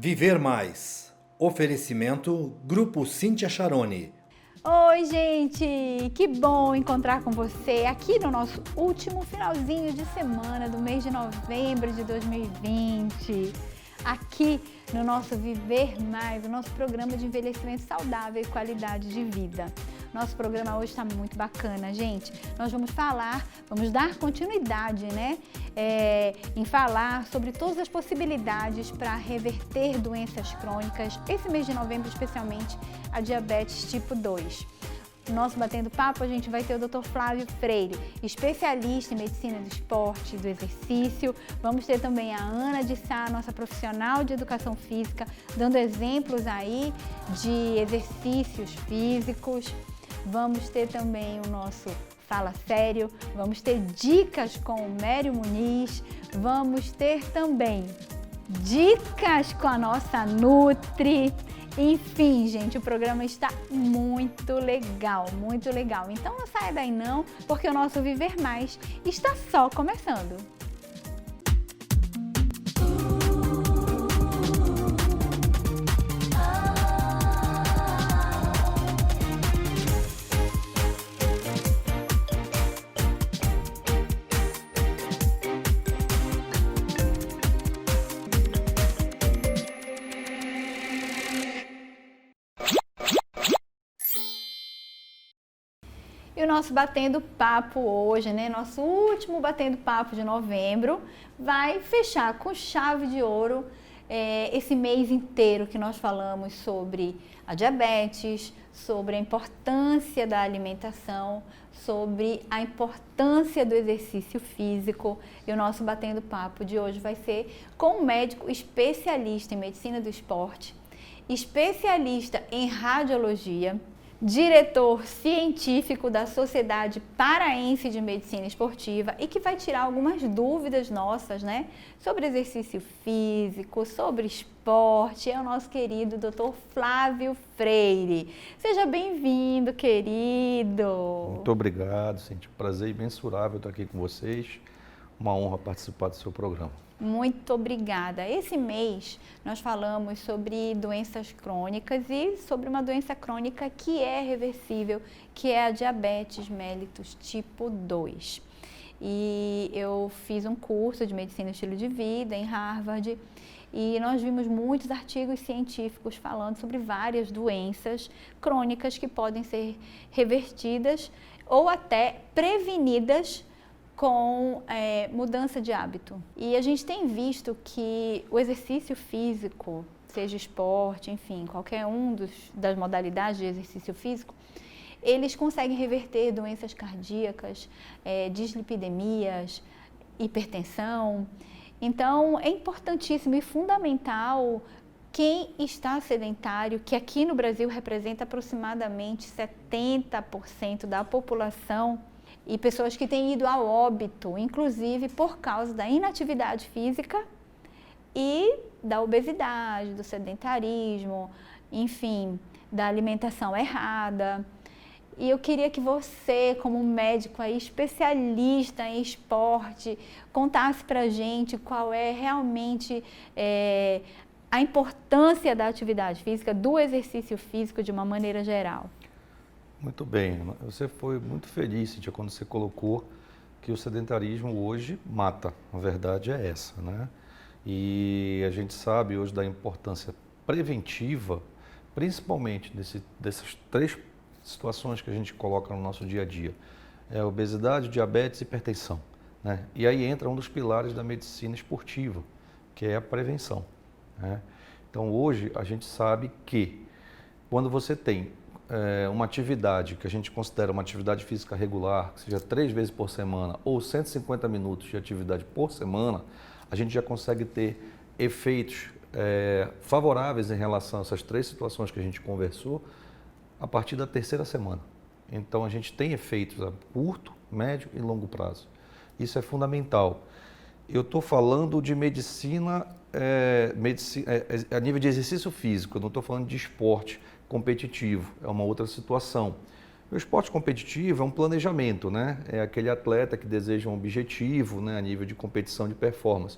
Viver Mais. Oferecimento Grupo Cíntia Charoni. Oi, gente! Que bom encontrar com você aqui no nosso último finalzinho de semana do mês de novembro de 2020. Aqui no nosso Viver Mais, o nosso programa de envelhecimento saudável e qualidade de vida. Nosso programa hoje está muito bacana, gente. Nós vamos dar continuidade, em falar sobre todas as possibilidades para reverter doenças crônicas, esse mês de novembro, especialmente a diabetes tipo 2. No nosso Batendo Papo, a gente vai ter o Dr. Flávio Freire, especialista em medicina do esporte, do exercício. Vamos ter também a Ana de Sá, nossa profissional de educação física, dando exemplos aí de exercícios físicos. Vamos ter também o nosso Fala Sério, vamos ter dicas com o Mério Muniz, vamos ter também dicas com a nossa Nutri. Enfim, gente, o programa está muito legal, muito legal. Então não saia daí não, porque o nosso Viver Mais está só começando. E o nosso Batendo Papo hoje, nosso último Batendo Papo de novembro, vai fechar com chave de ouro esse mês inteiro que nós falamos sobre a diabetes, sobre a importância da alimentação, sobre a importância do exercício físico. E o nosso Batendo Papo de hoje vai ser com um médico especialista em medicina do esporte, especialista em radiologia, diretor científico da Sociedade Paraense de Medicina Esportiva e que vai tirar algumas dúvidas nossas, sobre exercício físico, sobre esporte. É o nosso querido Dr. Flávio Freire. Seja bem-vindo, querido. Muito obrigado, Cíntia. Prazer imensurável estar aqui com vocês. Uma honra participar do seu programa. Muito obrigada. Esse mês nós falamos sobre doenças crônicas e sobre uma doença crônica que é reversível, que é a diabetes mellitus tipo 2. E eu fiz um curso de medicina e estilo de vida em Harvard e nós vimos muitos artigos científicos falando sobre várias doenças crônicas que podem ser revertidas ou até prevenidas com mudança de hábito. E a gente tem visto que o exercício físico, seja esporte, enfim, qualquer das modalidades de exercício físico, eles conseguem reverter doenças cardíacas, dislipidemias, hipertensão. Então, é importantíssimo e fundamental quem está sedentário, que aqui no Brasil representa aproximadamente 70% da população, e pessoas que têm ido a óbito, inclusive por causa da inatividade física e da obesidade, do sedentarismo, enfim, da alimentação errada. E eu queria que você, como médico aí, especialista em esporte, contasse pra gente qual é realmente a importância da atividade física, do exercício físico de uma maneira geral. Muito bem, você foi muito feliz, Cíntia, quando você colocou que o sedentarismo hoje mata. A verdade é essa, E a gente sabe hoje da importância preventiva, principalmente dessas três situações que a gente coloca no nosso dia a dia. É obesidade, diabetes e hipertensão, E aí entra um dos pilares da medicina esportiva, que é a prevenção, Então hoje a gente sabe que quando você tem uma atividade que a gente considera uma atividade física regular, que seja 3 vezes por semana ou 150 minutos de atividade por semana, a gente já consegue ter efeitos favoráveis em relação a essas três situações que a gente conversou a partir da 3ª semana. Então a gente tem efeitos a curto, médio e longo prazo. Isso é fundamental. Eu estou falando de medicina a nível de exercício físico, eu não estou falando de esporte competitivo, é uma outra situação. O esporte competitivo é um planejamento, É aquele atleta que deseja um objetivo, a nível de competição de performance.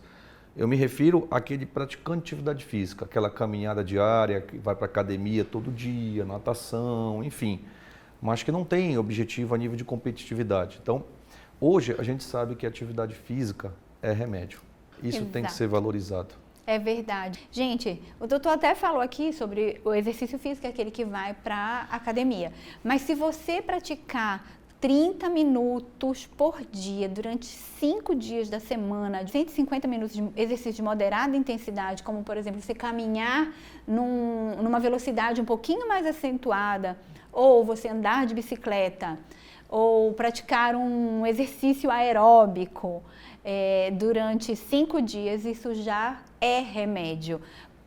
Eu me refiro àquele praticante de atividade física, aquela caminhada diária, que vai para a academia todo dia, natação, enfim, mas que não tem objetivo a nível de competitividade. Então, hoje a gente sabe que a atividade física é remédio. Isso Exato. tem que ser valorizado. É verdade. Gente, o doutor até falou aqui sobre o exercício físico, aquele que vai para a academia. Mas se você praticar 30 minutos por dia, durante 5 dias da semana, 150 minutos de exercício de moderada intensidade, como, por exemplo, você caminhar numa velocidade um pouquinho mais acentuada, ou você andar de bicicleta, ou praticar um exercício aeróbico durante 5 dias, isso já é remédio.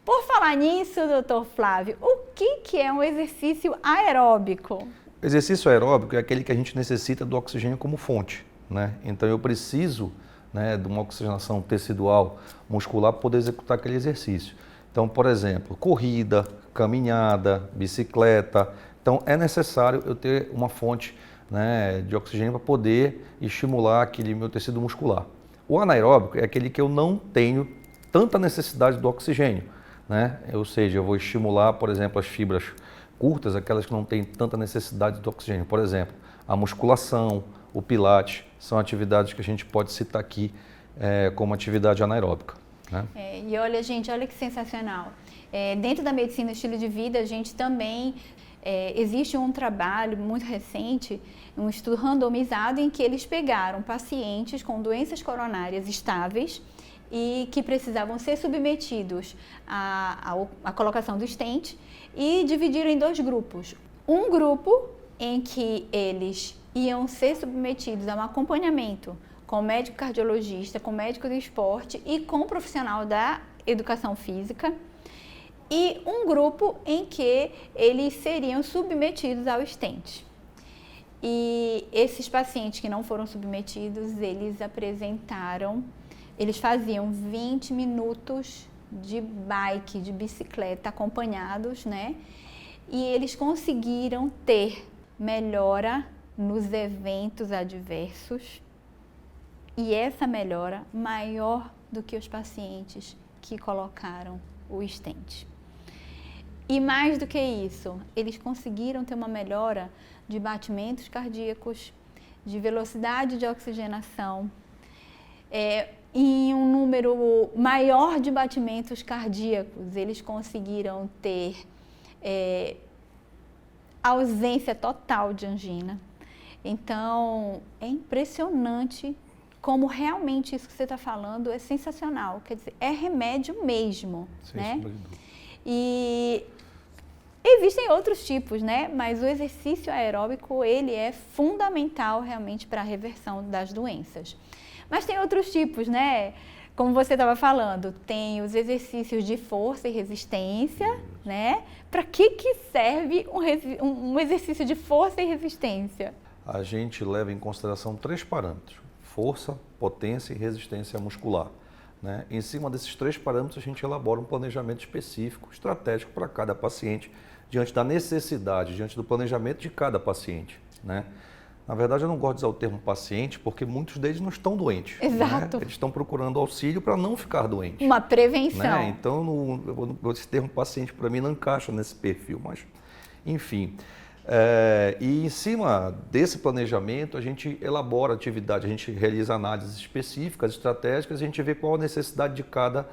Por falar nisso, doutor Flávio, o que é um exercício aeróbico? Exercício aeróbico é aquele que a gente necessita do oxigênio como fonte, né? Então eu preciso, né, de uma oxigenação tecidual muscular para poder executar aquele exercício. Então, por exemplo, corrida, caminhada, bicicleta. Então é necessário eu ter uma fonte, né, de oxigênio para poder estimular aquele meu tecido muscular. O anaeróbico é aquele que eu não tenho tanta necessidade do oxigênio, né? Ou seja, eu vou estimular, por exemplo, as fibras curtas, aquelas que não têm tanta necessidade do oxigênio. Por exemplo, a musculação, o pilates, são atividades que a gente pode citar aqui como atividade anaeróbica, né? E olha, gente, olha que sensacional. Dentro da medicina estilo de vida, a gente também existe um trabalho muito recente, um estudo randomizado em que eles pegaram pacientes com doenças coronárias estáveis e que precisavam ser submetidos à colocação do stent e dividiram em 2 grupos. Um grupo em que eles iam ser submetidos a um acompanhamento com médico cardiologista, com médico do esporte e com profissional da educação física, e um grupo em que eles seriam submetidos ao stent. E esses pacientes que não foram submetidos, eles faziam 20 minutos de bike, de bicicleta, acompanhados, né? E eles conseguiram ter melhora nos eventos adversos, e essa melhora maior do que os pacientes que colocaram o stent. E mais do que isso, eles conseguiram ter uma melhora de batimentos cardíacos, de velocidade de oxigenação, em um número maior de batimentos cardíacos, eles conseguiram ter ausência total de angina. Então, é impressionante como realmente isso que você está falando é sensacional. Quer dizer, é remédio mesmo, né? E existem outros tipos, né? Mas o exercício aeróbico, ele é fundamental realmente para a reversão das doenças. Mas tem outros tipos, né? Como você estava falando, tem os exercícios de força e resistência, né? Para que serve um exercício de força e resistência? A gente leva em consideração 3 parâmetros: força, potência e resistência muscular, né? Em cima desses 3 parâmetros, a gente elabora um planejamento específico, estratégico para cada paciente, diante da necessidade, diante do planejamento de cada paciente, né? Na verdade, eu não gosto de usar o termo paciente, porque muitos deles não estão doentes. Exato. Né? Eles estão procurando auxílio para não ficar doentes. Uma prevenção. Né? Então, esse termo paciente para mim não encaixa nesse perfil, mas enfim. E em cima desse planejamento, a gente elabora atividade, a gente realiza análises específicas, estratégicas, a gente vê qual a necessidade de cada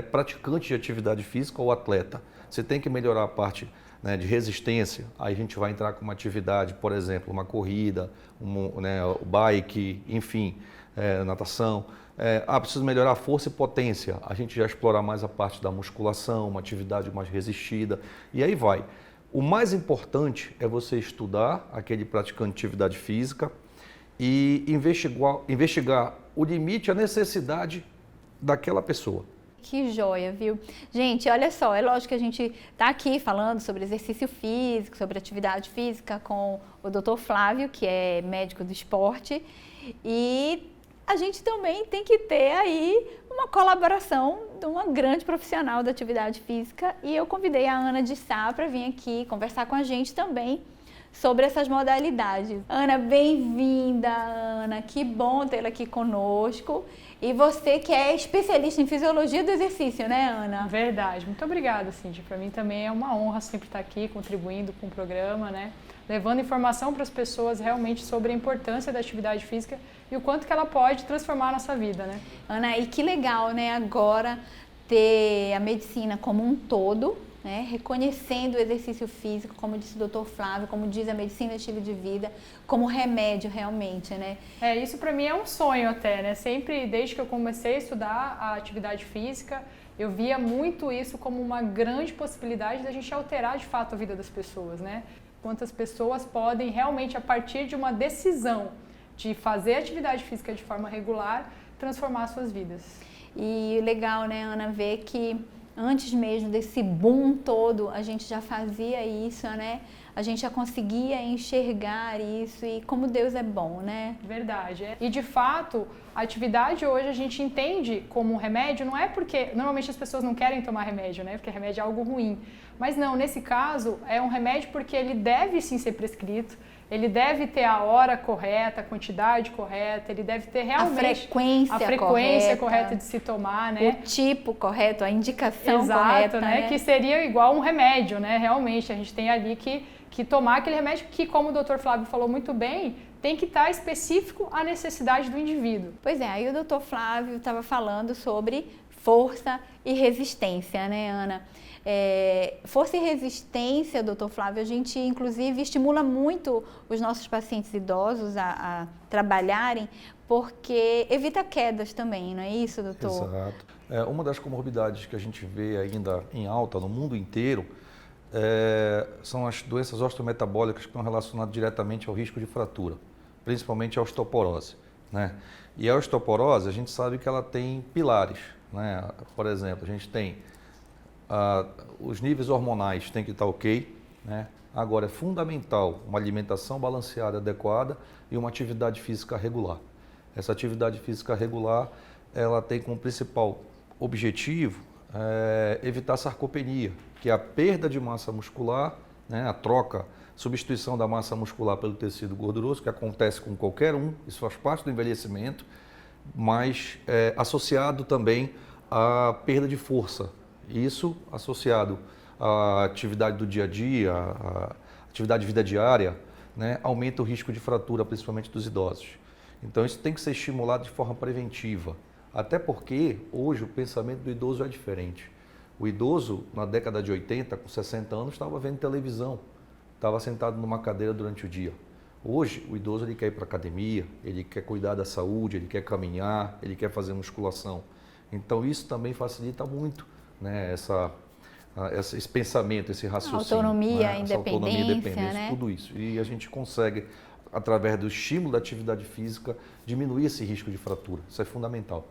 praticante de atividade física ou atleta. Você tem que melhorar a parte, né, de resistência, aí a gente vai entrar com uma atividade, por exemplo, uma corrida, o bike, enfim, natação. Preciso melhorar a força e potência, a gente já explorar mais a parte da musculação, uma atividade mais resistida, e aí vai. O mais importante é você estudar aquele praticante de atividade física e investigar o limite, a necessidade daquela pessoa. Que joia, viu? Gente, olha só, é lógico que a gente está aqui falando sobre exercício físico, sobre atividade física com o Dr. Flávio, que é médico do esporte, e a gente também tem que ter aí uma colaboração de uma grande profissional da atividade física, e eu convidei a Ana de Sá para vir aqui conversar com a gente também sobre essas modalidades. Ana, bem-vinda, Ana, que bom tê-la aqui conosco. E você que é especialista em fisiologia do exercício, né, Ana? Verdade, muito obrigada, Cindy. Para mim também é uma honra sempre estar aqui contribuindo com o programa, né? Levando informação para as pessoas realmente sobre a importância da atividade física e o quanto que ela pode transformar a nossa vida, né? Ana, e que legal, né, agora ter a medicina como um todo, né, reconhecendo o exercício físico, como disse o Dr. Flávio, como diz a medicina estilo de vida, como remédio realmente, né? Isso para mim é um sonho até, né? Sempre, desde que eu comecei a estudar a atividade física, eu via muito isso como uma grande possibilidade da gente alterar de fato a vida das pessoas, né? Quantas pessoas podem realmente, a partir de uma decisão de fazer atividade física de forma regular, transformar suas vidas. E legal, né, Ana, ver que antes mesmo desse boom todo, a gente já fazia isso, né? A gente já conseguia enxergar isso e como Deus é bom, né? Verdade. E de fato, a atividade hoje a gente entende como um remédio, não é porque normalmente as pessoas não querem tomar remédio, né? Porque remédio é algo ruim. Mas não, nesse caso é um remédio porque ele deve sim ser prescrito, ele deve ter a hora correta, a quantidade correta, ele deve ter realmente a frequência correta de se tomar, né? O tipo correto, a indicação Exato, correta, né? Que seria igual um remédio, né? Realmente, a gente tem ali que tomar aquele remédio que, como o Dr. Flávio falou muito bem, tem que estar específico à necessidade do indivíduo. Pois é, aí o Dr. Flávio estava falando sobre força e resistência, né, Ana? Força e resistência, Dr. Flávio, a gente inclusive estimula muito os nossos pacientes idosos a trabalharem, porque evita quedas também, não é isso, doutor? Exato. Uma das comorbidades que a gente vê ainda em alta no mundo inteiro são as doenças osteometabólicas que estão relacionadas diretamente ao risco de fratura, principalmente a osteoporose, né? E a osteoporose, a gente sabe que ela tem pilares, né? Por exemplo, a gente tem os níveis hormonais têm que estar ok, né? Agora é fundamental uma alimentação balanceada, adequada e uma atividade física regular. Essa atividade física regular, ela tem como principal objetivo evitar sarcopenia, que é a perda de massa muscular, né? A substituição da massa muscular pelo tecido gorduroso, que acontece com qualquer um, isso faz parte do envelhecimento, mas associado também à perda de força. Isso associado à atividade do dia a dia, à atividade de vida diária, né, aumenta o risco de fratura, principalmente dos idosos. Então isso tem que ser estimulado de forma preventiva, até porque hoje o pensamento do idoso é diferente. O idoso, na década de 80, com 60 anos, estava vendo televisão, estava sentado numa cadeira durante o dia. Hoje, o idoso ele quer ir para a academia, ele quer cuidar da saúde, ele quer caminhar, ele quer fazer musculação. Então isso também facilita muito, né, esse pensamento, esse raciocínio. Autonomia, né? independência, né? Tudo isso. E a gente consegue, através do estímulo da atividade física, diminuir esse risco de fratura. Isso é fundamental.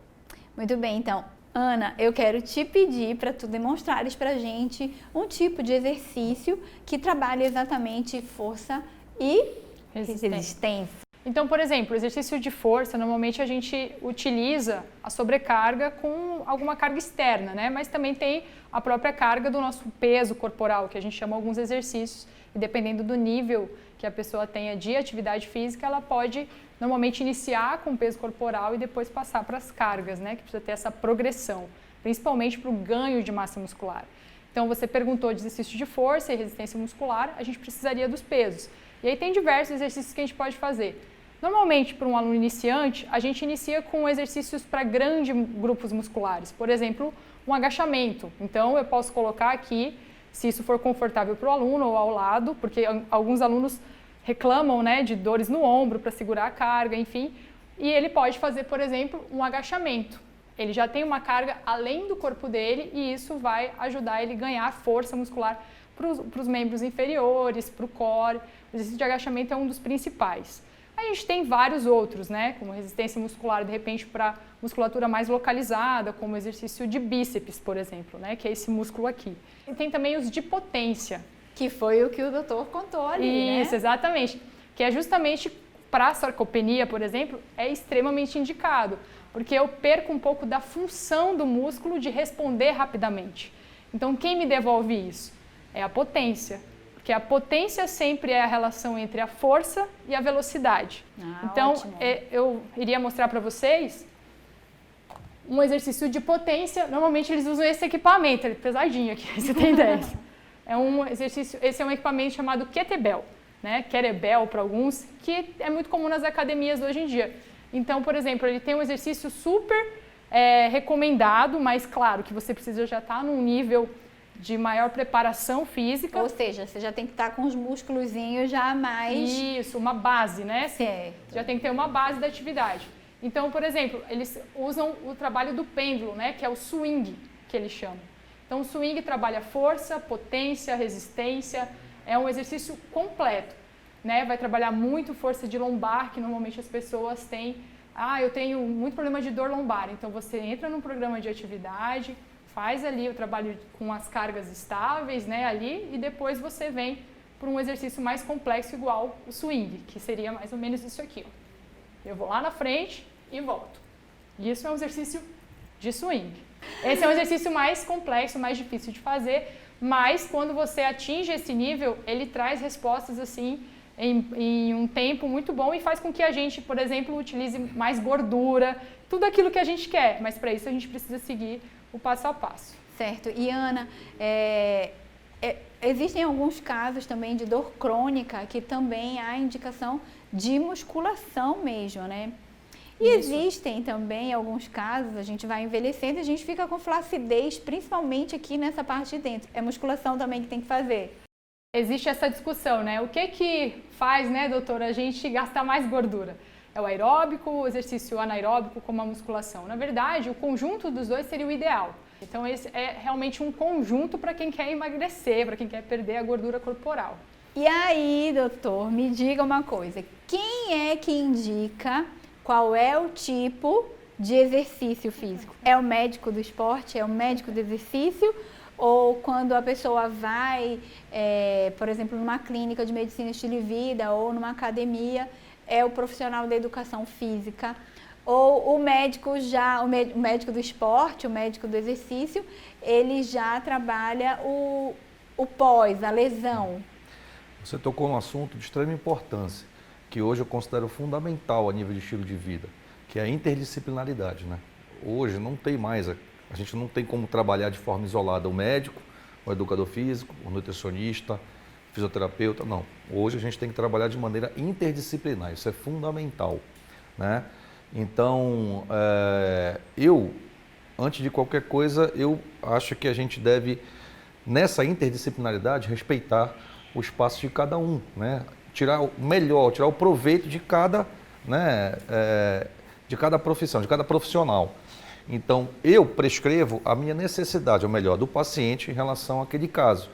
Muito bem, então, Ana, eu quero te pedir para tu demonstrares para a gente um tipo de exercício que trabalhe exatamente força e resistência. Então, por exemplo, o exercício de força, normalmente a gente utiliza a sobrecarga com alguma carga externa, né? Mas também tem a própria carga do nosso peso corporal, que a gente chama alguns exercícios, e dependendo do nível que a pessoa tenha de atividade física, ela pode normalmente iniciar com peso corporal e depois passar para as cargas, né? Que precisa ter essa progressão, principalmente para o ganho de massa muscular. Então, você perguntou de exercício de força e resistência muscular, a gente precisaria dos pesos. E aí tem diversos exercícios que a gente pode fazer. Normalmente, para um aluno iniciante, a gente inicia com exercícios para grandes grupos musculares. Por exemplo, um agachamento. Então, eu posso colocar aqui, se isso for confortável para o aluno ou ao lado, porque alguns alunos reclamam, né, de dores no ombro para segurar a carga, enfim. E ele pode fazer, por exemplo, um agachamento. Ele já tem uma carga além do corpo dele e isso vai ajudar ele a ganhar força muscular para os membros inferiores, para o core. O exercício de agachamento é um dos principais. A gente tem vários outros, né, como resistência muscular, de repente, para musculatura mais localizada, como o exercício de bíceps, por exemplo, né, que é esse músculo aqui. E tem também os de potência. Que foi o que o doutor contou ali, Isso, né? exatamente. Que é justamente para a sarcopenia, por exemplo, é extremamente indicado, porque eu perco um pouco da função do músculo de responder rapidamente. Então, quem me devolve isso? É a potência. Porque a potência sempre é a relação entre a força e a velocidade. Então, eu iria mostrar para vocês um exercício de potência. Normalmente eles usam esse equipamento, ele é pesadinho aqui, você tem ideia. É um exercício, esse é um equipamento chamado kettlebell, né? Kettlebell para alguns, que é muito comum nas academias hoje em dia. Então, por exemplo, ele tem um exercício super recomendado, mas claro que você precisa já estar num nível de maior preparação física. Ou seja, você já tem que estar com os músculozinhos já mais... Isso, uma base, né? Certo. Já tem que ter uma base da atividade. Então, por exemplo, eles usam o trabalho do pêndulo, né? Que é o swing, que eles chamam. Então, o swing trabalha força, potência, resistência. É um exercício completo, né? Vai trabalhar muito força de lombar, que normalmente as pessoas têm. Eu tenho muito problema de dor lombar. Então, você entra num programa de atividade, faz ali o trabalho com as cargas estáveis, né, ali, e depois você vem para um exercício mais complexo igual o swing, que seria mais ou menos isso aqui. Eu vou lá na frente e volto. Isso é um exercício de swing. Esse é um exercício mais complexo, mais difícil de fazer, mas quando você atinge esse nível, ele traz respostas assim em um tempo muito bom e faz com que a gente, por exemplo, utilize mais gordura, tudo aquilo que a gente quer, mas para isso a gente precisa seguir o passo a passo. Certo. E Ana, existem alguns casos também de dor crônica que também há indicação de musculação mesmo, né? E existem também alguns casos, a gente vai envelhecendo e a gente fica com flacidez, principalmente aqui nessa parte de dentro. É musculação também que tem que fazer. Existe essa discussão, né? O que faz, né, doutora, a gente gastar mais gordura? É o aeróbico, o exercício anaeróbico, como a musculação. Na verdade, o conjunto dos dois seria o ideal. Então, esse é realmente um conjunto para quem quer emagrecer, para quem quer perder a gordura corporal. E aí, doutor, me diga uma coisa. Quem é que indica qual é o tipo de exercício físico? É o médico do esporte? É o médico do exercício? Ou quando a pessoa vai, por exemplo, numa clínica de medicina estilo de vida ou numa academia, é o profissional da educação física, ou o médico o médico do esporte, o médico do exercício, ele já trabalha o pós, a lesão. Você tocou num assunto de extrema importância, que hoje eu considero fundamental a nível de estilo de vida, que é a interdisciplinaridade, né? Hoje não tem mais, a gente não tem como trabalhar de forma isolada o médico, o educador físico, o nutricionista, fisioterapeuta, não. Hoje a gente tem que trabalhar de maneira interdisciplinar, isso é fundamental, né? Então, antes de qualquer coisa, eu acho que a gente deve, nessa interdisciplinaridade, respeitar o espaço de cada um, né? Tirar o melhor, tirar o proveito de cada, né, de cada profissão, de cada profissional. Então, eu prescrevo a minha necessidade, ou melhor, do paciente em relação àquele caso.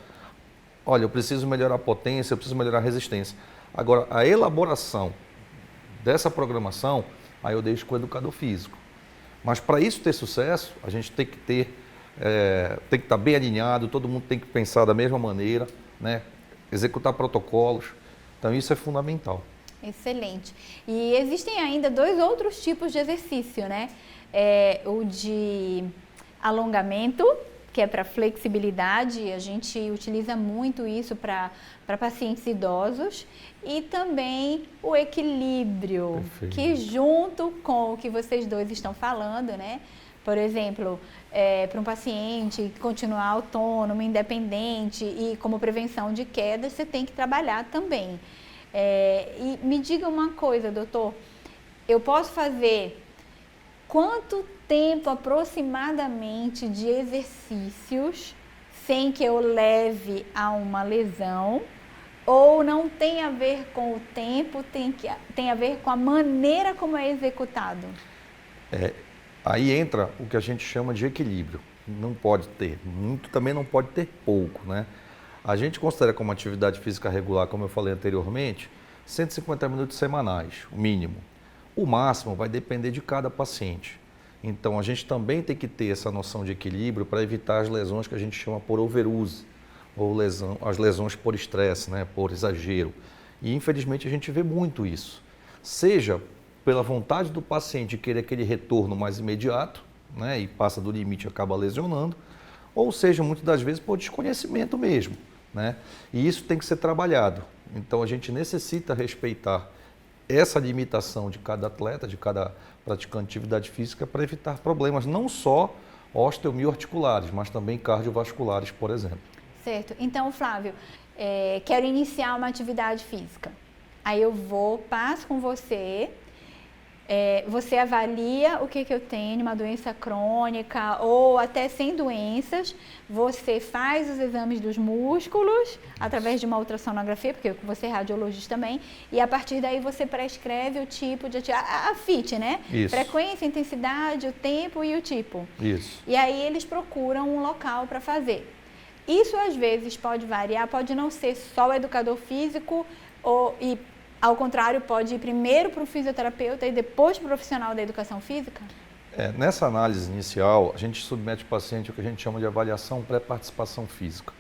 Olha, eu preciso melhorar a potência, eu preciso melhorar a resistência. Agora, a elaboração dessa programação, aí eu deixo com o educador físico. Mas para isso ter sucesso, a gente tem que tem que estar bem alinhado, todo mundo tem que pensar da mesma maneira, né? Executar protocolos. Então, isso é fundamental. Excelente. E existem ainda dois outros tipos de exercício, né? O de alongamento, que é para flexibilidade, a gente utiliza muito isso para pacientes idosos, e também o equilíbrio, Perfeito. Que junto com o que vocês dois estão falando, né? Por exemplo, para um paciente continuar autônomo, independente e como prevenção de quedas, você tem que trabalhar também. E me diga uma coisa, doutor, eu posso fazer quanto tempo aproximadamente de exercícios sem que eu leve a uma lesão? Ou não tem a ver com o tempo, tem a ver com a maneira como é executado? Aí entra o que a gente chama de equilíbrio. Não pode ter muito, também não pode ter pouco, né? A gente considera como atividade física regular, como eu falei anteriormente, 150 minutos semanais, o mínimo. O máximo vai depender de cada paciente. Então, a gente também tem que ter essa noção de equilíbrio para evitar as lesões que a gente chama por overuse, ou as lesões por estresse, né, por exagero. E, infelizmente, a gente vê muito isso. Seja pela vontade do paciente de querer aquele retorno mais imediato, né, e passa do limite e acaba lesionando, ou seja, muitas das vezes por desconhecimento mesmo, né? E isso tem que ser trabalhado. Então, a gente necessita respeitar essa limitação de cada atleta, de cada praticante de atividade física, para evitar problemas não só osteomioarticulares, mas também cardiovasculares, por exemplo. Certo. Então, Flávio, quero iniciar uma atividade física. Aí eu passo com você, você avalia o que eu tenho, uma doença crônica ou até sem doenças, você faz os exames dos músculos através de uma ultrassonografia, porque você é radiologista também, e a partir daí você prescreve o tipo de atividade, a FIT, né? Isso. Frequência, intensidade, o tempo e o tipo. Isso. E aí eles procuram um local para fazer. Isso às vezes pode variar, pode não ser só o educador físico e ao contrário, pode ir primeiro para o fisioterapeuta e depois para o profissional da educação física? Nessa análise inicial, a gente submete o paciente ao que a gente chama de avaliação pré-participação física.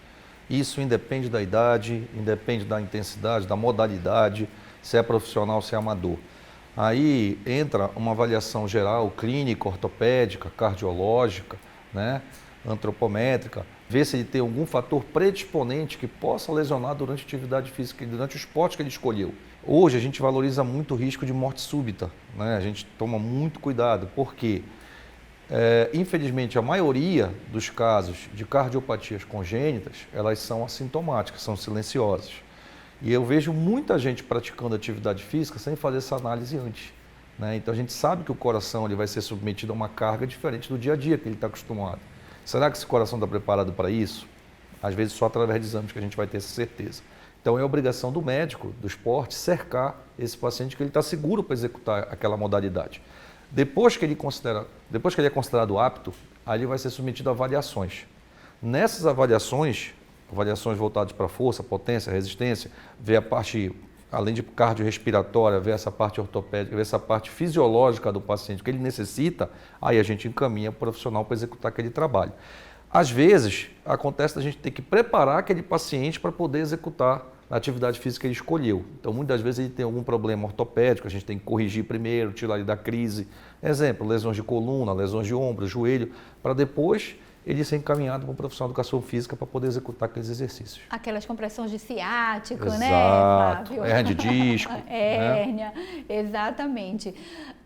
Isso independe da idade, independe da intensidade, da modalidade, se é profissional, se é amador. Aí entra uma avaliação geral, clínica, ortopédica, cardiológica, né, antropométrica, ver se ele tem algum fator predisponente que possa lesionar durante a atividade física, durante o esporte que ele escolheu. Hoje a gente valoriza muito o risco de morte súbita, né? A gente toma muito cuidado, porque infelizmente a maioria dos casos de cardiopatias congênitas, elas são assintomáticas, são silenciosas. E eu vejo muita gente praticando atividade física sem fazer essa análise antes, né? Então a gente sabe que o coração ele vai ser submetido a uma carga diferente do dia a dia que ele está acostumado. Será que esse coração está preparado para isso? Às vezes só através de exames que a gente vai ter essa certeza. Então é obrigação do médico, do esporte, cercar esse paciente que ele está seguro para executar aquela modalidade. Depois que ele é considerado apto, aí ele vai ser submetido a avaliações. Nessas avaliações voltadas para força, potência, resistência, ver a parte, além de cardiorrespiratória, ver essa parte ortopédica, ver essa parte fisiológica do paciente que ele necessita, aí a gente encaminha o profissional para executar aquele trabalho. Às vezes, acontece da gente ter que preparar aquele paciente para poder executar a atividade física que ele escolheu. Então, muitas vezes ele tem algum problema ortopédico, a gente tem que corrigir primeiro, tirar ele da crise. Exemplo, lesões de coluna, lesões de ombro, joelho, para depois ele ser encaminhado para um profissional de educação física para poder executar aqueles exercícios. Aquelas compressões de ciático, Exato. né, Flávio? Hérnia de disco. Hérnia, né? Exatamente.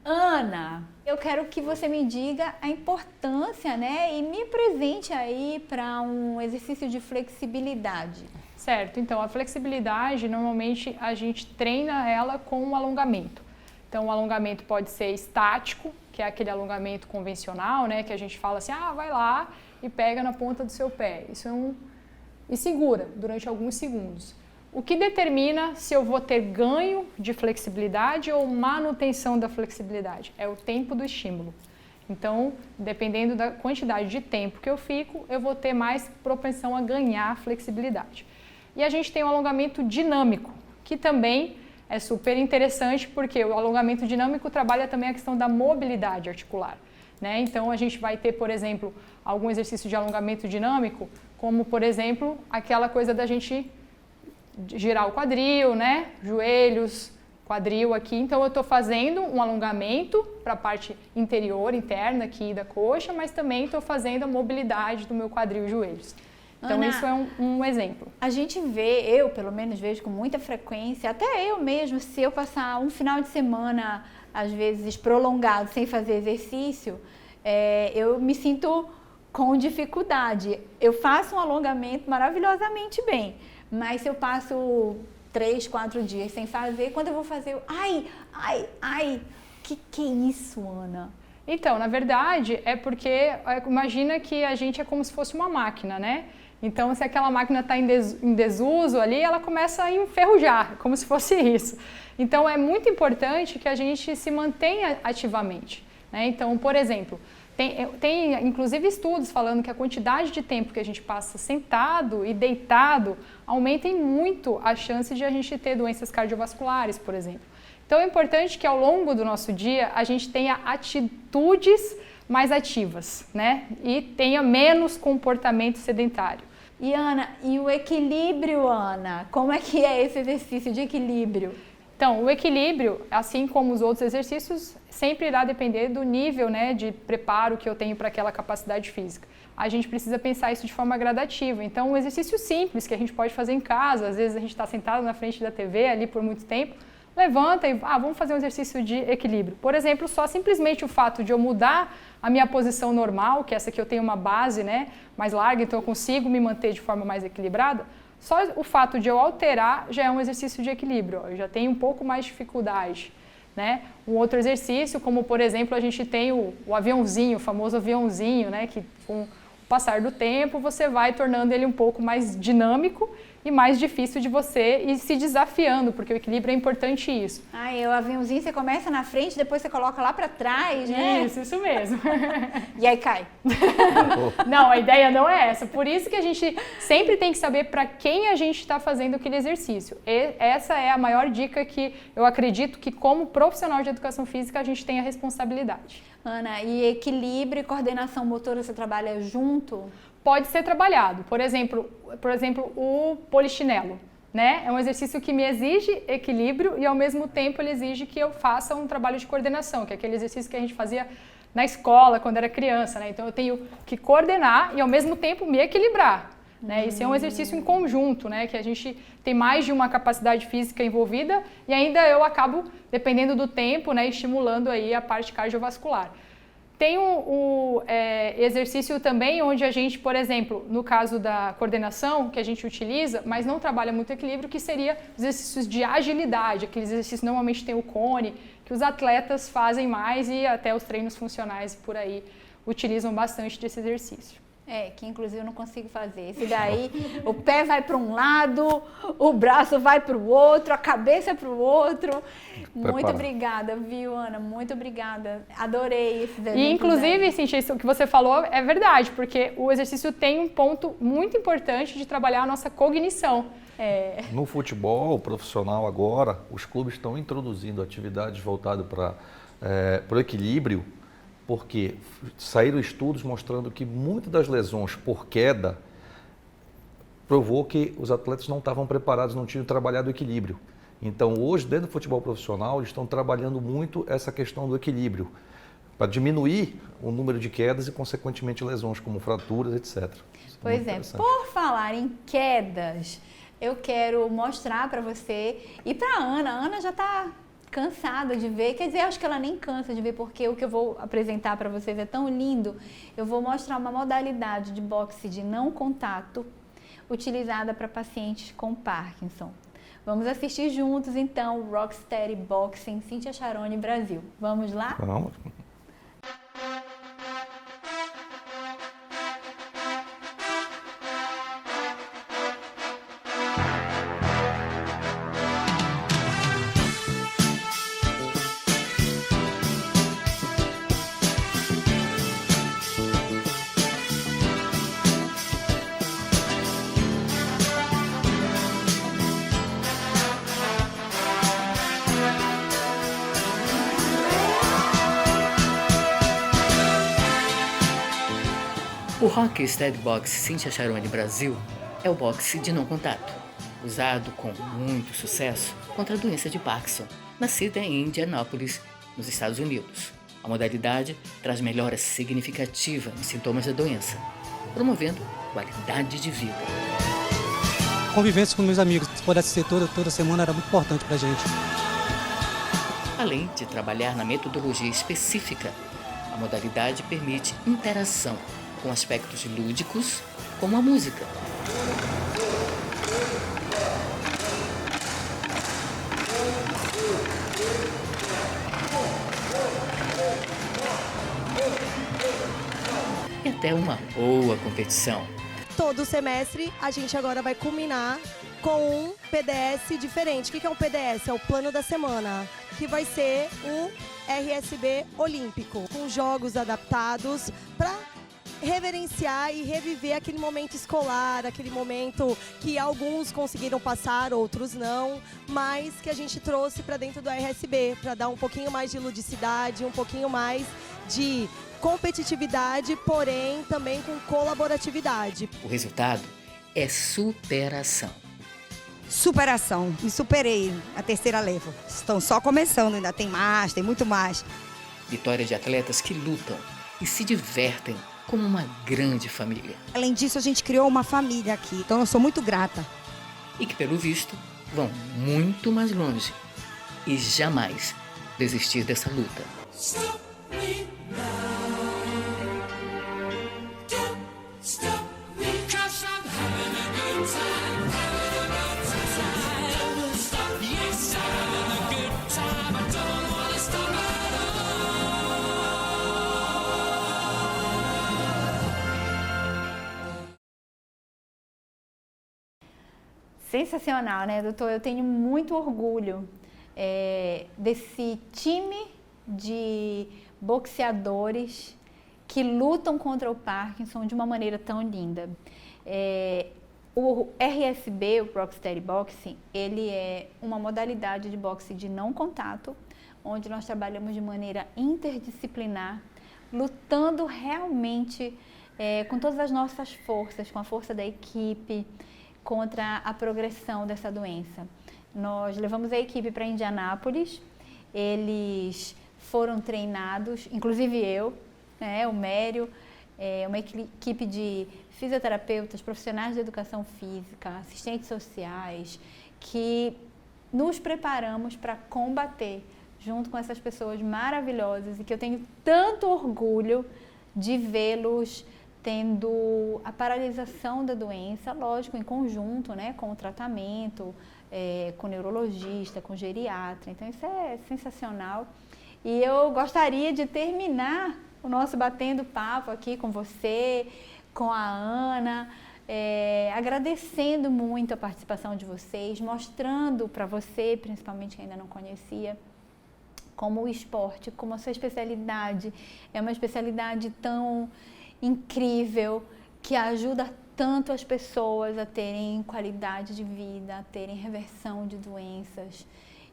Ana, eu quero que você me diga a importância, né, e me apresente aí para um exercício de flexibilidade. Certo, então a flexibilidade, normalmente a gente treina ela com um alongamento. Então o alongamento pode ser estático, que é aquele alongamento convencional, né, que a gente fala assim, vai lá e pega na ponta do seu pé. Isso e segura durante alguns segundos. O que determina se eu vou ter ganho de flexibilidade ou manutenção da flexibilidade? É o tempo do estímulo. Então, dependendo da quantidade de tempo que eu fico, eu vou ter mais propensão a ganhar flexibilidade. E a gente tem o alongamento dinâmico, que também é super interessante, porque o alongamento dinâmico trabalha também a questão da mobilidade articular, né? Então, a gente vai ter, por exemplo, algum exercício de alongamento dinâmico, como, por exemplo, aquela coisa da gente girar o quadril, né? Joelhos, quadril aqui. Então, eu estou fazendo um alongamento para a parte interior, interna aqui da coxa, mas também estou fazendo a mobilidade do meu quadril e joelhos. Então, Ana, isso é um exemplo. A gente vê, eu pelo menos vejo com muita frequência, até eu mesmo, se eu passar um final de semana, às vezes prolongado, sem fazer exercício, eu me sinto com dificuldade. Eu faço um alongamento maravilhosamente bem, mas se eu passo 3, 4 dias sem fazer, quando eu vou fazer, que é isso, Ana? Então, na verdade, é porque imagina que a gente é como se fosse uma máquina, né? Então, se aquela máquina está em desuso ali, ela começa a enferrujar, como se fosse isso. Então, é muito importante que a gente se mantenha ativamente, né? Então, por exemplo, tem inclusive estudos falando que a quantidade de tempo que a gente passa sentado e deitado aumentem muito a chance de a gente ter doenças cardiovasculares, por exemplo. Então é importante que ao longo do nosso dia a gente tenha atitudes mais ativas, né? E tenha menos comportamento sedentário. E Ana, e o equilíbrio, Ana? Como é que é esse exercício de equilíbrio? Então, o equilíbrio, assim como os outros exercícios, sempre irá depender do nível, né, de preparo que eu tenho para aquela capacidade física. a gente precisa pensar isso de forma gradativa. Então, um exercício simples que a gente pode fazer em casa, às vezes a gente está sentado na frente da TV ali por muito tempo, levanta e vamos fazer um exercício de equilíbrio. Por exemplo, só simplesmente o fato de eu mudar a minha posição normal, que essa aqui eu tenho uma base, né, mais larga, então eu consigo me manter de forma mais equilibrada, só o fato de eu alterar já é um exercício de equilíbrio, eu já tenho um pouco mais de dificuldade. Né? Um outro exercício, como por exemplo, a gente tem o aviãozinho, o famoso aviãozinho, né? Que com o passar do tempo você vai tornando ele um pouco mais dinâmico e mais difícil de você ir se desafiando, porque o equilíbrio é importante isso. O aviãozinho você começa na frente, depois você coloca lá para trás, né? Isso mesmo. E aí cai. Não, a ideia não é essa. Por isso que a gente sempre tem que saber para quem a gente está fazendo aquele exercício. E essa é a maior dica que eu acredito que como profissional de educação física a gente tem a responsabilidade. Ana, e equilíbrio e coordenação motora você trabalha junto? Pode ser trabalhado. Por exemplo, o polichinelo, né? É um exercício que me exige equilíbrio e ao mesmo tempo ele exige que eu faça um trabalho de coordenação, que é aquele exercício que a gente fazia na escola quando era criança, né? Então eu tenho que coordenar e ao mesmo tempo me equilibrar, né? Esse é um exercício em conjunto, né? Que a gente tem mais de uma capacidade física envolvida e ainda eu acabo, dependendo do tempo, né, estimulando aí a parte cardiovascular. Tem um exercício também onde a gente, por exemplo, no caso da coordenação, que a gente utiliza, mas não trabalha muito equilíbrio, que seria os exercícios de agilidade, aqueles exercícios normalmente tem o cone, que os atletas fazem mais e até os treinos funcionais por aí utilizam bastante desse exercício. Que inclusive eu não consigo fazer. Esse daí, o pé vai para um lado, o braço vai para o outro, a cabeça para o outro. Muito obrigada, viu, Ana? Muito obrigada. Adorei esse exercício. E, inclusive, Cíntia, isso que você falou é verdade, porque o exercício tem um ponto muito importante de trabalhar a nossa cognição. No futebol profissional agora, os clubes estão introduzindo atividades voltadas para o equilíbrio, porque saíram estudos mostrando que muitas das lesões por queda provou que os atletas não estavam preparados, não tinham trabalhado o equilíbrio. Então, hoje, dentro do futebol profissional, eles estão trabalhando muito essa questão do equilíbrio, para diminuir o número de quedas e, consequentemente, lesões como fraturas, etc. Pois é, por falar em quedas, eu quero mostrar para você e para a Ana. A Ana já está cansada de ver, quer dizer, acho que ela nem cansa de ver, porque o que eu vou apresentar para vocês é tão lindo. Eu vou mostrar uma modalidade de boxe de não contato utilizada para pacientes com Parkinson. Vamos assistir juntos, então, Rocksteady Boxing, Cíntia Charone, Brasil. Vamos lá? Vamos. O Rocksteady Boxe Cíntia Charone Brasil é o boxe de não contato, usado com muito sucesso contra a doença de Parkinson, nascida em Indianápolis, nos Estados Unidos. A modalidade traz melhora significativa nos sintomas da doença, promovendo qualidade de vida. Convivência com meus amigos, se pudesse ser toda semana, era muito importante pra gente. Além de trabalhar na metodologia específica, a modalidade permite interação com aspectos lúdicos, como a música. E até uma boa competição. Todo semestre a gente agora vai culminar com um PDS diferente. O que é um PDS? É o plano da semana, que vai ser o RSB Olímpico, com jogos adaptados para reverenciar e reviver aquele momento escolar, aquele momento que alguns conseguiram passar, outros não, mas que a gente trouxe para dentro do RSB, para dar um pouquinho mais de ludicidade, um pouquinho mais de competitividade, porém também com colaboratividade. O resultado é superação. Superação, me superei a terceira leva. Estão só começando, ainda tem mais, tem muito mais. Vitória de atletas que lutam e se divertem como uma grande família. Além disso, a gente criou uma família aqui, então eu sou muito grata. E que, pelo visto, vão muito mais longe e jamais desistir dessa luta. Sensacional, né, doutor? Eu tenho muito orgulho desse time de boxeadores que lutam contra o Parkinson de uma maneira tão linda. O RSB, o Rocksteady Boxing, ele é uma modalidade de boxe de não contato, onde nós trabalhamos de maneira interdisciplinar, lutando realmente com todas as nossas forças, com a força da equipe, contra a progressão dessa doença. Nós levamos a equipe para Indianápolis, eles foram treinados, inclusive eu, né, o Mério, uma equipe de fisioterapeutas, profissionais de educação física, assistentes sociais, que nos preparamos para combater junto com essas pessoas maravilhosas e que eu tenho tanto orgulho de vê-los tendo a paralisação da doença, lógico, em conjunto, né, com o tratamento, com o neurologista, com o geriatra. Então isso é sensacional. E eu gostaria de terminar o nosso batendo papo aqui com você, com a Ana, agradecendo muito a participação de vocês, mostrando para você, principalmente que ainda não conhecia, como o esporte, como a sua especialidade é uma especialidade tão incrível, que ajuda tanto as pessoas a terem qualidade de vida, a terem reversão de doenças.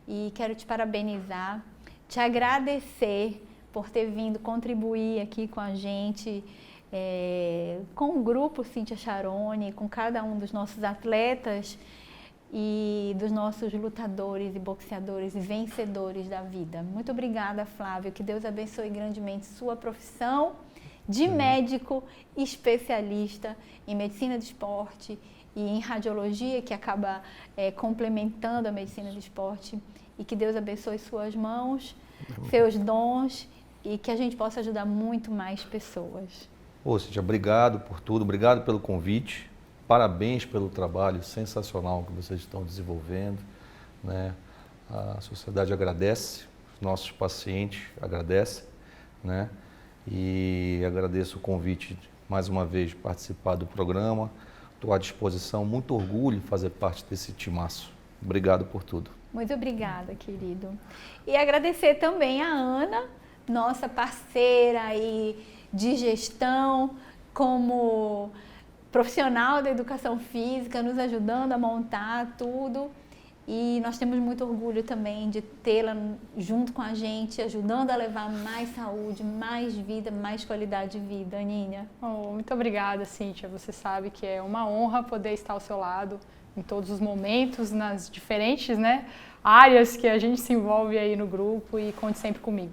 E quero te parabenizar, te agradecer por ter vindo contribuir aqui com a gente, com o grupo Cíntia Charone, com cada um dos nossos atletas e dos nossos lutadores e boxeadores e vencedores da vida. Muito obrigada, Flávio, que Deus abençoe grandemente sua profissão de médico especialista em medicina do esporte e em radiologia, que acaba complementando a medicina do esporte, e que Deus abençoe suas mãos, seus dons, e que a gente possa ajudar muito mais pessoas. Cíntia, obrigado por tudo, obrigado pelo convite, parabéns pelo trabalho sensacional que vocês estão desenvolvendo, né? A sociedade agradece, os nossos pacientes agradecem, né? E agradeço o convite mais uma vez de participar do programa. Estou à disposição, muito orgulho em fazer parte desse timaço. Obrigado por tudo. Muito obrigada, querido. E agradecer também a Ana, nossa parceira aí de gestão, como profissional da educação física, nos ajudando a montar tudo. E nós temos muito orgulho também de tê-la junto com a gente, ajudando a levar mais saúde, mais vida, mais qualidade de vida. Aninha. Muito obrigada, Cíntia. Você sabe que é uma honra poder estar ao seu lado em todos os momentos, nas diferentes, né, áreas que a gente se envolve aí no grupo, e conte sempre comigo.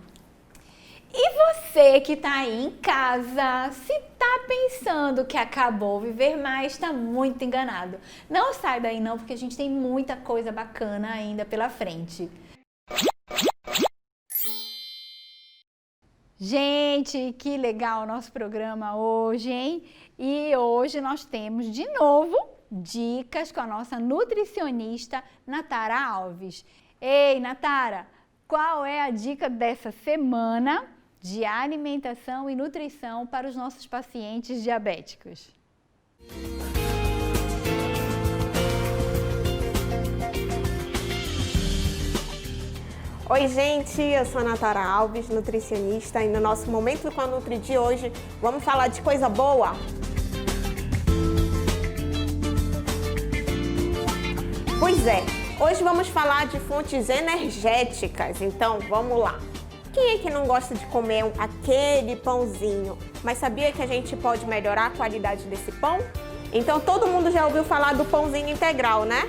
E você que está aí em casa, se está pensando que acabou Viver Mais, está muito enganado. Não sai daí não, porque a gente tem muita coisa bacana ainda pela frente. Gente, que legal o nosso programa hoje, hein? E hoje nós temos de novo dicas com a nossa nutricionista Natara Alves. Ei, Natara, qual é a dica dessa semana de alimentação e nutrição para os nossos pacientes diabéticos? Oi, gente, eu sou a Natara Alves, nutricionista, e no nosso Momento com a Nutri de hoje vamos falar de coisa boa. Pois é, hoje vamos falar de fontes energéticas, então vamos lá. Quem é que não gosta de comer aquele pãozinho? Mas sabia que a gente pode melhorar a qualidade desse pão? Então todo mundo já ouviu falar do pãozinho integral, né?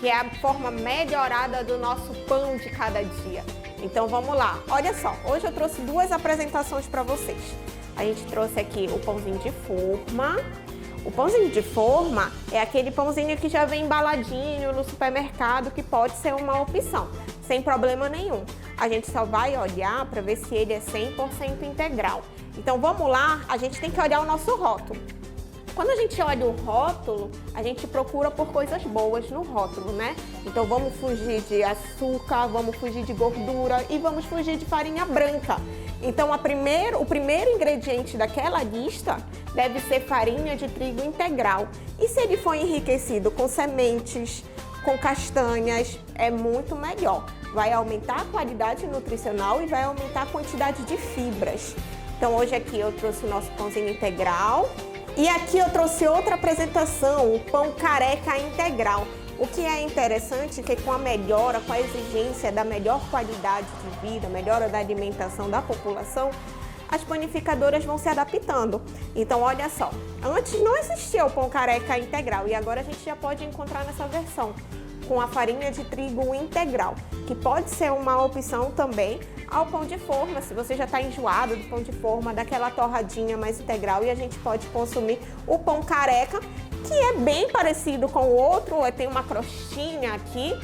Que é a forma melhorada do nosso pão de cada dia. Então vamos lá. Olha só, hoje eu trouxe duas apresentações para vocês. A gente trouxe aqui o pãozinho de forma. O pãozinho de forma é aquele pãozinho que já vem embaladinho no supermercado, que pode ser uma opção, sem problema nenhum. A gente só vai olhar para ver se ele é 100% integral. Então vamos lá, a gente tem que olhar o nosso rótulo. Quando a gente olha o rótulo, a gente procura por coisas boas no rótulo, né? Então vamos fugir de açúcar, vamos fugir de gordura e vamos fugir de farinha branca. Então o primeiro ingrediente daquela lista deve ser farinha de trigo integral. E se ele for enriquecido com sementes, com castanhas, é muito melhor. Vai aumentar a qualidade nutricional e vai aumentar a quantidade de fibras. Então hoje aqui eu trouxe o nosso pãozinho integral. E aqui eu trouxe outra apresentação, o pão careca integral. O que é interessante é que com a melhora, com a exigência da melhor qualidade de vida, melhora da alimentação da população, as panificadoras vão se adaptando. Então olha só, antes não existia o pão careca integral e agora a gente já pode encontrar nessa versão com a farinha de trigo integral, que pode ser uma opção também ao pão de forma, se você já está enjoado do pão de forma, daquela torradinha mais integral, e a gente pode consumir o pão careca, que é bem parecido com o outro, tem uma crostinha aqui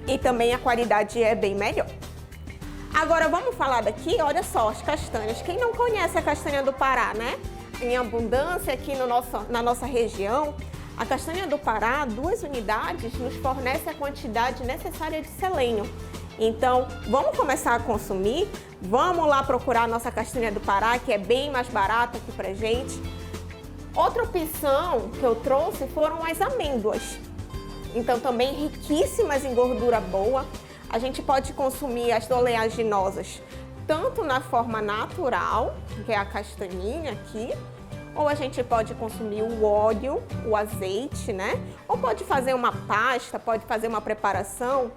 e também a qualidade é bem melhor. Agora vamos falar daqui, olha só, as castanhas. Quem não conhece a castanha do Pará, né? Em abundância aqui na nossa região, a castanha do Pará, 2 unidades, nos fornece a quantidade necessária de selênio. Então, vamos começar a consumir, vamos lá procurar a nossa castanha do Pará, que é bem mais barata aqui pra gente. Outra opção que eu trouxe foram as amêndoas. Então, também riquíssimas em gordura boa. A gente pode consumir as oleaginosas tanto na forma natural, que é a castanhinha aqui, ou a gente pode consumir o óleo, o azeite, né? Ou pode fazer uma pasta, pode fazer uma preparação.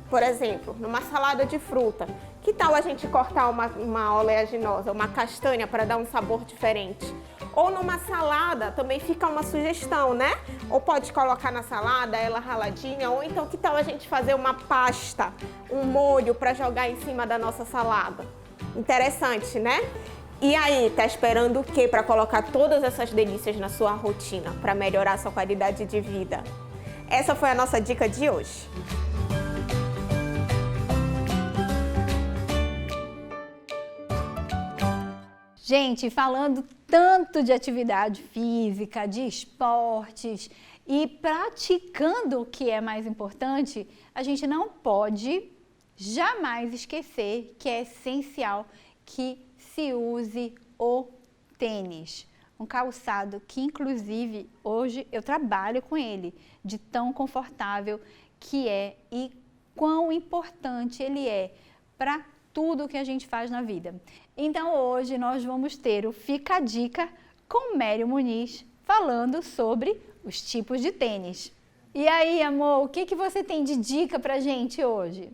Por exemplo, numa salada de fruta, que tal a gente cortar uma oleaginosa, uma castanha para dar um sabor diferente? Ou numa salada, também fica uma sugestão, né? Ou pode colocar na salada ela raladinha, ou então que tal a gente fazer uma pasta, um molho para jogar em cima da nossa salada? Interessante, né? E aí, tá esperando o quê para colocar todas essas delícias na sua rotina, para melhorar a sua qualidade de vida? Essa foi a nossa dica de hoje. Gente, falando tanto de atividade física, de esportes e praticando o que é mais importante, a gente não pode jamais esquecer que é essencial que se use o tênis. Um calçado que, inclusive, hoje eu trabalho com ele, de tão confortável que é e quão importante ele é para tudo que a gente faz na vida. Então hoje nós vamos ter o Fica a Dica com Mério Muniz falando sobre os tipos de tênis. E aí, amor, o que você tem de dica pra gente hoje?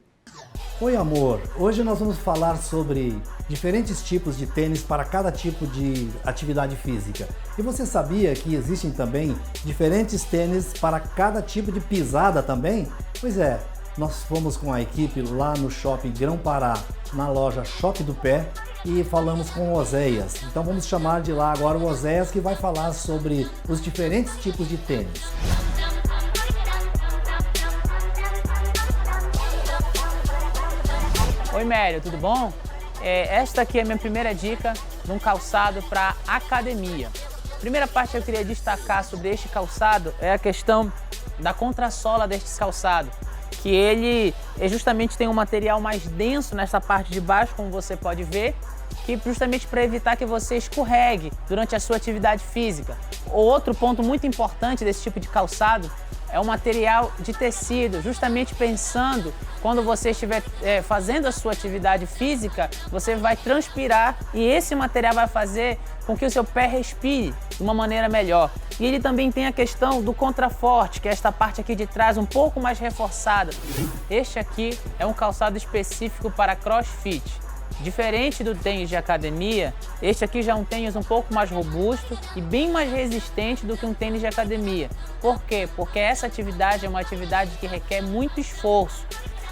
Oi, amor. Hoje nós vamos falar sobre diferentes tipos de tênis para cada tipo de atividade física. E você sabia que existem também diferentes tênis para cada tipo de pisada também? Pois é, nós fomos com a equipe lá no Shopping Grão-Pará, na loja Shopping do Pé, e falamos com o Oséias. Então vamos chamar de lá agora o Oséias, que vai falar sobre os diferentes tipos de tênis. Oi, Mério, tudo bom? Esta aqui é a minha primeira dica de um calçado para academia. A primeira parte que eu queria destacar sobre este calçado é a questão da contrassola deste calçado, que ele justamente tem um material mais denso nessa parte de baixo, como você pode ver, que justamente para evitar que você escorregue durante a sua atividade física. Outro ponto muito importante desse tipo de calçado é o material de tecido, justamente pensando quando você estiver fazendo a sua atividade física, você vai transpirar e esse material vai fazer com que o seu pé respire de uma maneira melhor. E ele também tem a questão do contraforte, que é esta parte aqui de trás um pouco mais reforçada. Este aqui é um calçado específico para CrossFit. Diferente do tênis de academia, este aqui já é um tênis um pouco mais robusto e bem mais resistente do que um tênis de academia. Por quê? Porque essa atividade é uma atividade que requer muito esforço.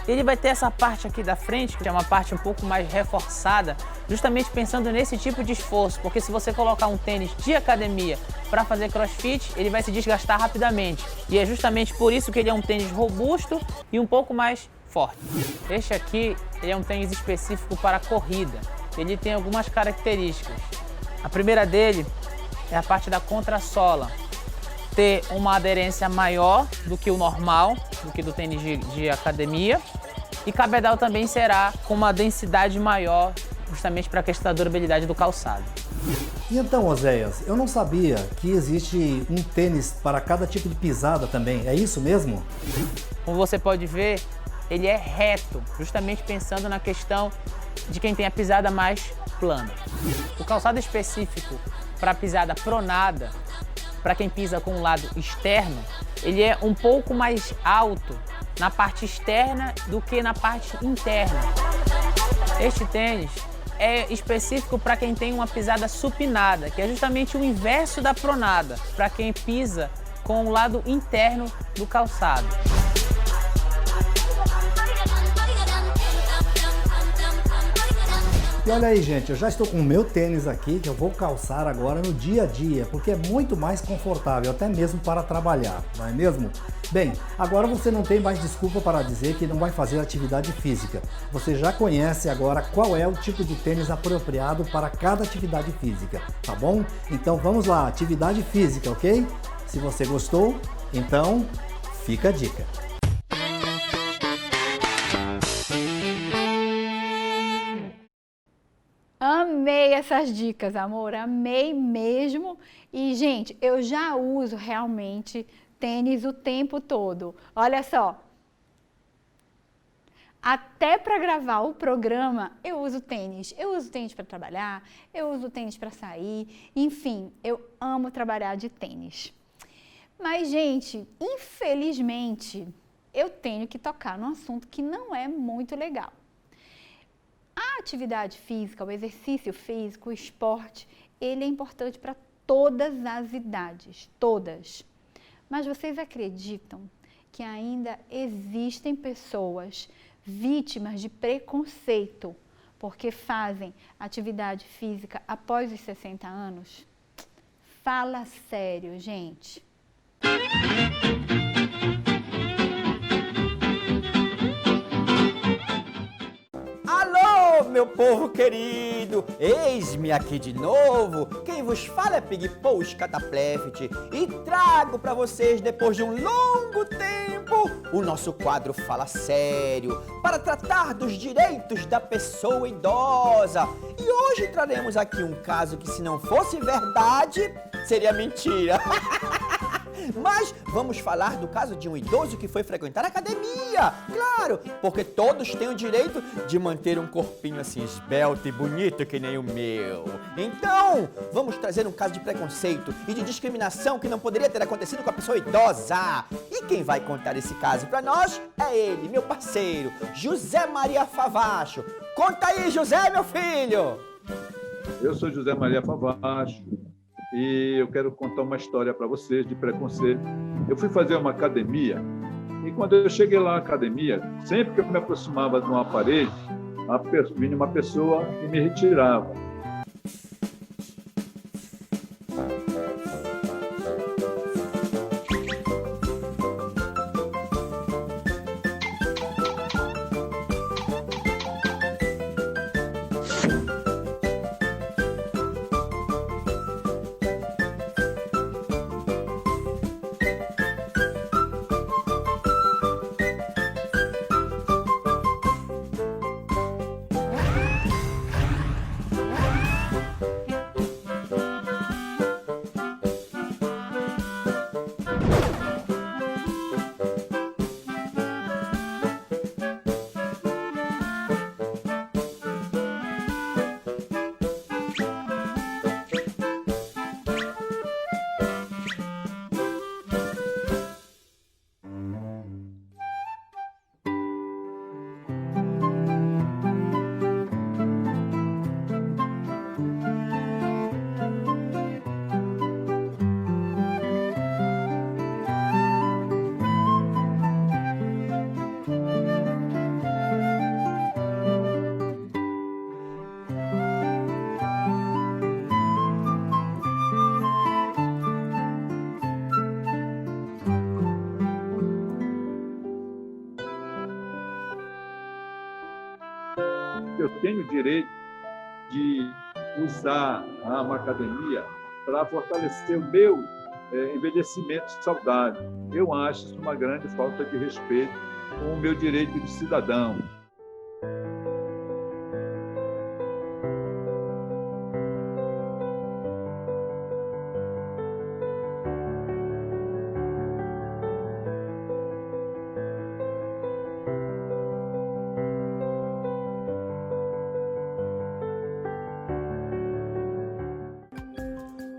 Ele vai ter essa parte aqui da frente, que é uma parte um pouco mais reforçada, justamente pensando nesse tipo de esforço, porque se você colocar um tênis de academia para fazer crossfit, ele vai se desgastar rapidamente. E é justamente por isso que ele é um tênis robusto e um pouco mais forte. Este aqui, ele é um tênis específico para corrida. Ele tem algumas características. A primeira dele é a parte da contrassola. Ter uma aderência maior do que o normal, do que do tênis de academia. E cabedal também será com uma densidade maior, justamente para a questão da durabilidade do calçado. E então, Oséias, eu não sabia que existe um tênis para cada tipo de pisada também, é isso mesmo? Como você pode ver, ele é reto, justamente pensando na questão de quem tem a pisada mais plana. O calçado específico para a pisada pronada, para quem pisa com o lado externo, ele é um pouco mais alto na parte externa do que na parte interna. Este tênis é específico para quem tem uma pisada supinada, que é justamente o inverso da pronada, para quem pisa com o lado interno do calçado. E olha aí, gente, eu já estou com o meu tênis aqui, que eu vou calçar agora no dia a dia, porque é muito mais confortável, até mesmo para trabalhar, não é mesmo? Bem, agora você não tem mais desculpa para dizer que não vai fazer atividade física. Você já conhece agora qual é o tipo de tênis apropriado para cada atividade física, tá bom? Então vamos lá, atividade física, ok? Se você gostou, então fica a dica. Amei essas dicas, amor, amei mesmo. E, gente, eu já uso realmente tênis o tempo todo. Olha só, até para gravar o programa eu uso tênis. Eu uso tênis para trabalhar, eu uso tênis para sair, enfim, eu amo trabalhar de tênis. Mas, gente, infelizmente, eu tenho que tocar num assunto que não é muito legal. A atividade física, o exercício físico, o esporte, ele é importante para todas as idades, todas. Mas vocês acreditam que ainda existem pessoas vítimas de preconceito porque fazem atividade física após os 60 anos? Fala sério, gente. Alô, meu povo querido! Eis-me aqui de novo. Quem vos fala é Pigpous Catapleft e trago para vocês, depois de um longo tempo, o nosso quadro Fala Sério, para tratar dos direitos da pessoa idosa. E hoje traremos aqui um caso que, se não fosse verdade, seria mentira. Mas vamos falar do caso de um idoso que foi frequentar a academia. Claro, porque todos têm o direito de manter um corpinho assim esbelto e bonito que nem o meu. Então, vamos trazer um caso de preconceito e de discriminação que não poderia ter acontecido com a pessoa idosa. E quem vai contar esse caso pra nós é ele, meu parceiro, José Maria Favacho. Conta aí, José, meu filho! Eu sou José Maria Favacho. E eu quero contar uma história para vocês de preconceito. Eu fui fazer uma academia e quando eu cheguei lá na academia, sempre que eu me aproximava de um aparelho, vinha uma pessoa e me retirava. tenho o direito de usar uma academia para fortalecer o meu envelhecimento saudável. Eu acho isso uma grande falta de respeito com o meu direito de cidadão.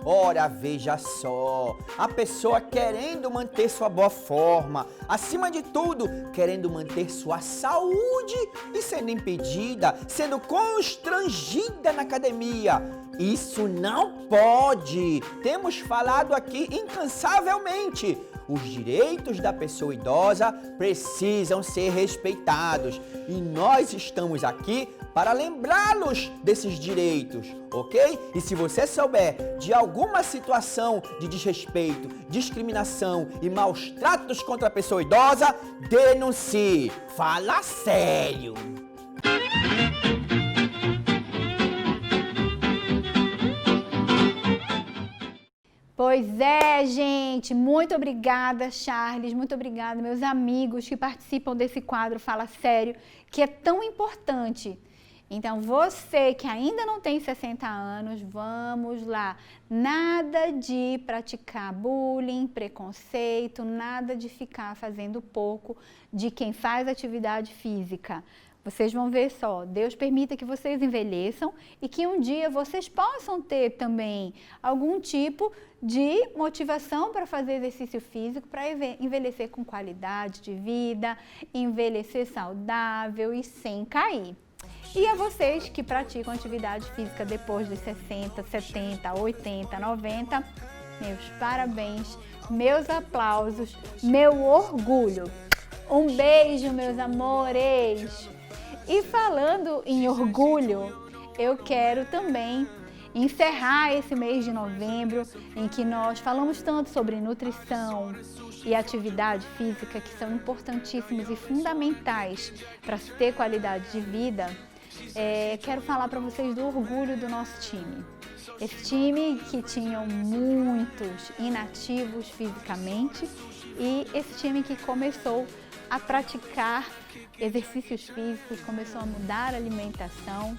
Ora, veja só, a pessoa querendo manter sua boa forma, acima de tudo, querendo manter sua saúde e sendo impedida, sendo constrangida na academia. Isso não pode! Temos falado aqui incansavelmente. Os direitos da pessoa idosa precisam ser respeitados e nós estamos aqui para lembrá-los desses direitos, ok? E se você souber de alguma situação de desrespeito, discriminação e maus tratos contra a pessoa idosa, denuncie. Fala sério! Pois é, gente, muito obrigada, Charles, muito obrigada, meus amigos que participam desse quadro Fala Sério, que é tão importante. Então, você que ainda não tem 60 anos, vamos lá. Nada de praticar bullying, preconceito, nada de ficar fazendo pouco de quem faz atividade física. Vocês vão ver só, Deus permita que vocês envelheçam e que um dia vocês possam ter também algum tipo de motivação para fazer exercício físico, para envelhecer com qualidade de vida, envelhecer saudável e sem cair. E a vocês que praticam atividade física depois dos 60, 70, 80, 90, meus parabéns, meus aplausos, meu orgulho. Um beijo, meus amores! E falando em orgulho, eu quero também encerrar esse mês de novembro, em que nós falamos tanto sobre nutrição e atividade física, que são importantíssimos e fundamentais para se ter qualidade de vida. Quero falar para vocês do orgulho do nosso time. Esse time que tinham muitos inativos fisicamente e esse time que começou a praticar exercícios físicos, começou a mudar a alimentação,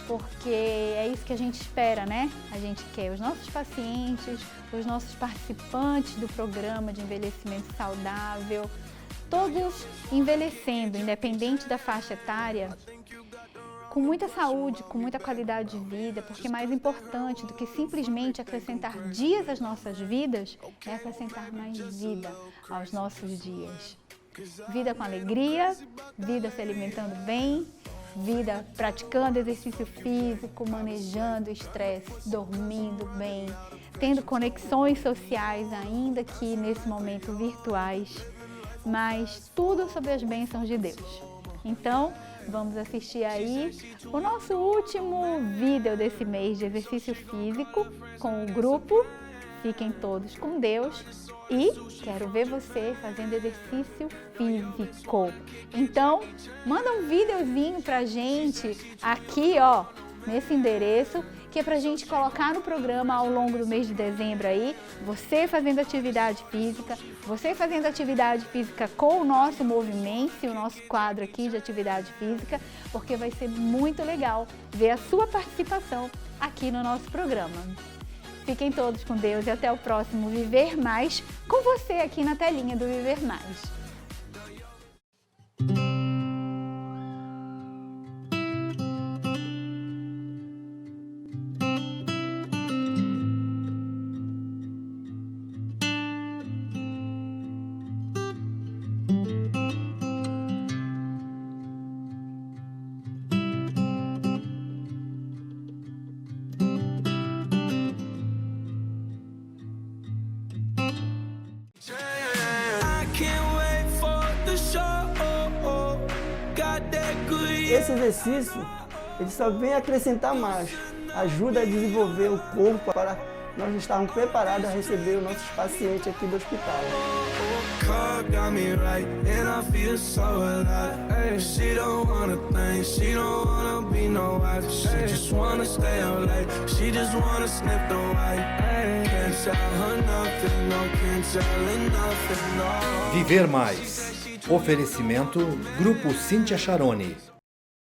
porque é isso que a gente espera, né? A gente quer os nossos pacientes, os nossos participantes do programa de envelhecimento saudável, todos envelhecendo, independente da faixa etária, com muita saúde, com muita qualidade de vida, porque mais importante do que simplesmente acrescentar dias às nossas vidas é acrescentar mais vida aos nossos dias. Vida com alegria, vida se alimentando bem, vida praticando exercício físico, manejando o estresse, dormindo bem, tendo conexões sociais, ainda que nesse momento virtuais, mas tudo sob as bênçãos de Deus. Então, vamos assistir aí o nosso último vídeo desse mês de exercício físico com o grupo. Fiquem todos com Deus e quero ver você fazendo exercício físico. Então, manda um videozinho pra gente aqui, ó, nesse endereço, que é pra gente colocar no programa ao longo do mês de dezembro aí, você fazendo atividade física, você fazendo atividade física com o nosso movimento, o nosso quadro aqui de atividade física, porque vai ser muito legal ver a sua participação aqui no nosso programa. Fiquem todos com Deus e até o próximo Viver Mais, com você aqui na telinha do Viver Mais. Esse exercício, ele só vem acrescentar mais, ajuda a desenvolver o corpo para nós estarmos preparados a receber os nossos pacientes aqui do hospital. car got me right, and I feel so alive. She don't wanna think, she don't wanna be no wife. She just wanna stay up late, she just wanna sniff the white. Can't tell her nothing, no, can't tell her nothing, no. Viver Mais. Oferecimento Grupo Cíntia Charone.